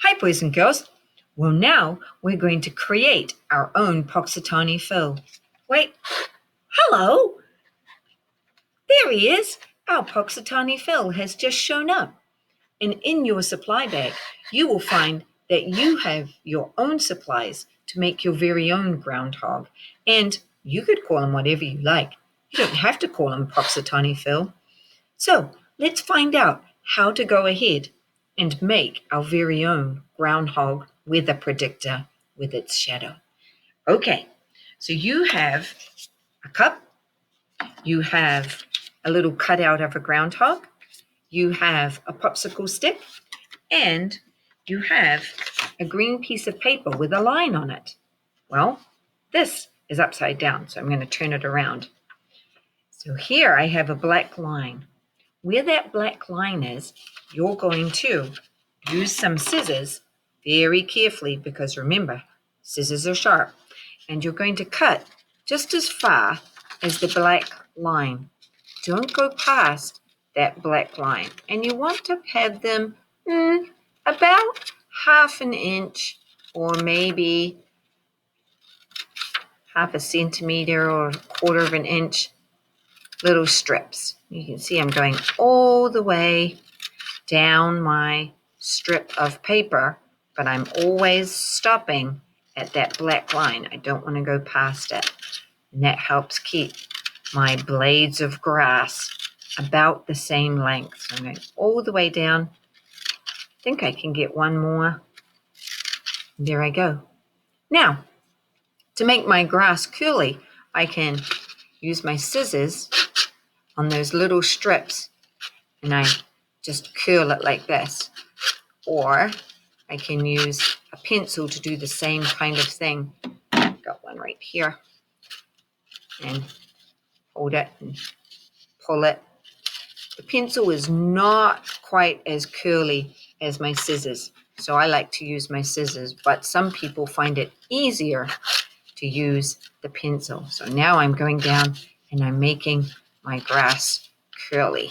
Hi, boys and girls. Well, now we're going to create our own Poxitani Phil. Wait, hello. There he is. Our Poxitani Phil has just shown up. And in your supply bag, you will find that you have your own supplies to make your very own groundhog. And you could call him whatever you like. You don't have to call him Poxitani Phil. So let's find out how to go ahead and make our very own groundhog weather predictor with its shadow. Okay, so you have a cup, you have a little cutout of a groundhog, you have a popsicle stick, and you have a green piece of paper with a line on it. Well, this is upside down, so I'm going to turn it around. So here I have a black line. Where that black line is, you're going to use some scissors very carefully because remember, scissors are sharp. And you're going to cut just as far as the black line. Don't go past that black line. And you want to have them about half an inch or maybe half a centimeter or a quarter of an inch little strips. You can see I'm going all the way down my strip of paper, but I'm always stopping at that black line. I don't want to go past it. And that helps keep my blades of grass about the same length. So I'm going all the way down. I think I can get one more. There I go. Now, to make my grass curly, I can use my scissors on those little strips and I just curl it like this. Or I can use a pencil to do the same kind of thing. I've got one right here. And hold it and pull it. The pencil is not quite as curly as my scissors, so I like to use my scissors, but some people find it easier to use the pencil. So now I'm going down and I'm making my grass curly.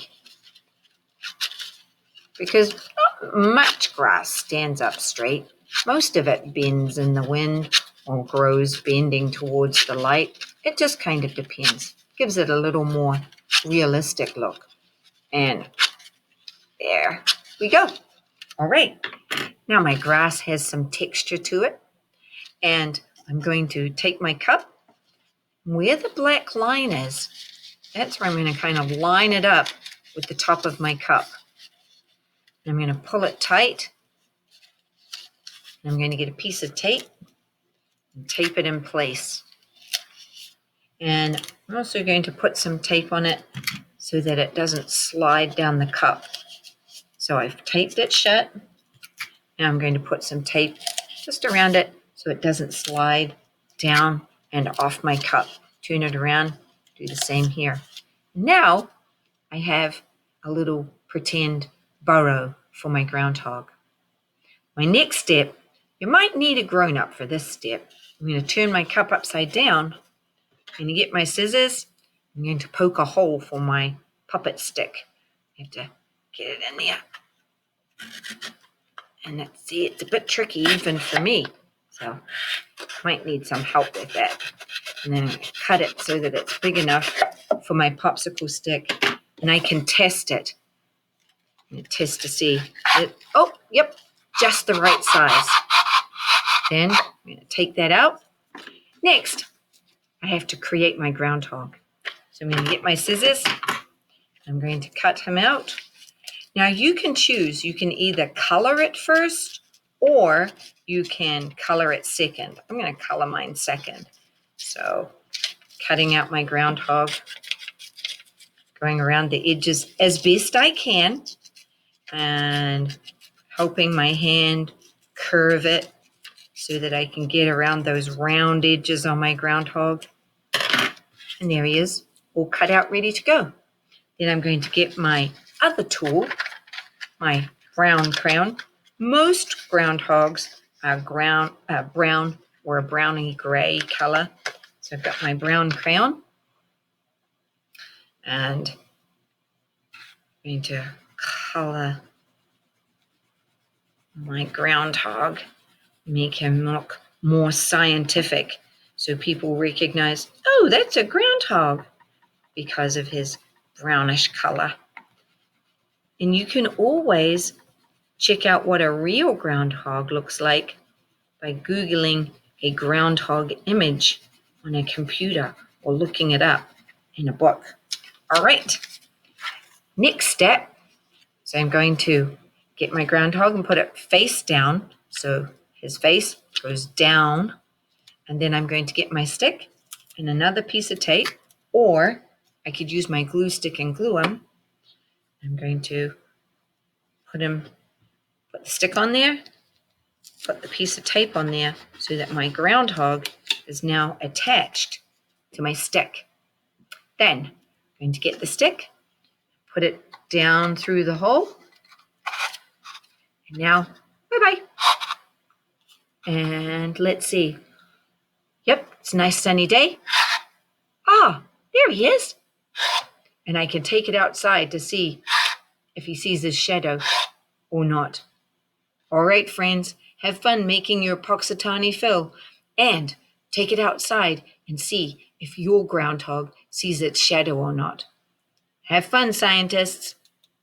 Because not much grass stands up straight. Most of it bends in the wind or grows bending towards the light. It just kind of depends. Gives it a little more realistic look. And there we go. All right. Now my grass has some texture to it. And I'm going to take my cup. Where the black line is, that's where I'm going to kind of line it up with the top of my cup. I'm going to pull it tight. I'm going to get a piece of tape and tape it in place. And I'm also going to put some tape on it so that it doesn't slide down the cup. So I've taped it shut. Now I'm going to put some tape just around it so it doesn't slide down and off my cup. Turn it around, do the same here. Now I have a little pretend burrow for my groundhog. My next step, you might need a grown-up for this step. I'm going to turn my cup upside down. I'm going to get my scissors. I'm going to poke a hole for my puppet stick. I have to get it in there. And let's see, it's a bit tricky even for me. So I might need some help with that. And then I'm going to cut it so that it's big enough for my popsicle stick. And I can test it. I'm going to test to see. Yep, just the right size. Then I'm going to take that out. Next, I have to create my groundhog. So I'm going to get my scissors. I'm going to cut him out. Now you can choose. You can either color it first or you can color it second. I'm going to color mine second. So cutting out my groundhog, going around the edges as best I can and helping my hand curve it so that I can get around those round edges on my groundhog. And there he is, all cut out, ready to go. Then I'm going to get my other tool, my brown crayon. Most groundhogs are brown or a browny gray color. So I've got my brown crayon. And I'm going to color my groundhog, make him look more scientific so people recognize, oh, that's a groundhog because of his brownish color. And you can always check out what a real groundhog looks like by Googling a groundhog image on a computer or looking it up in a book. All right, next step. So I'm going to get my groundhog and put it face down. So his face goes down. And then I'm going to get my stick and another piece of tape, or I could use my glue stick and glue him. I'm going to put the stick on there, put the piece of tape on there so that my groundhog is now attached to my stick. Then I'm going to get the stick, put it down through the hole. And now, bye-bye. And let's see. Yep, it's a nice sunny day. Ah, there he is. And I can take it outside to see if he sees his shadow or not. All right, friends, have fun making your Poxitani Phil and take it outside and see if your groundhog sees its shadow or not. Have fun, scientists.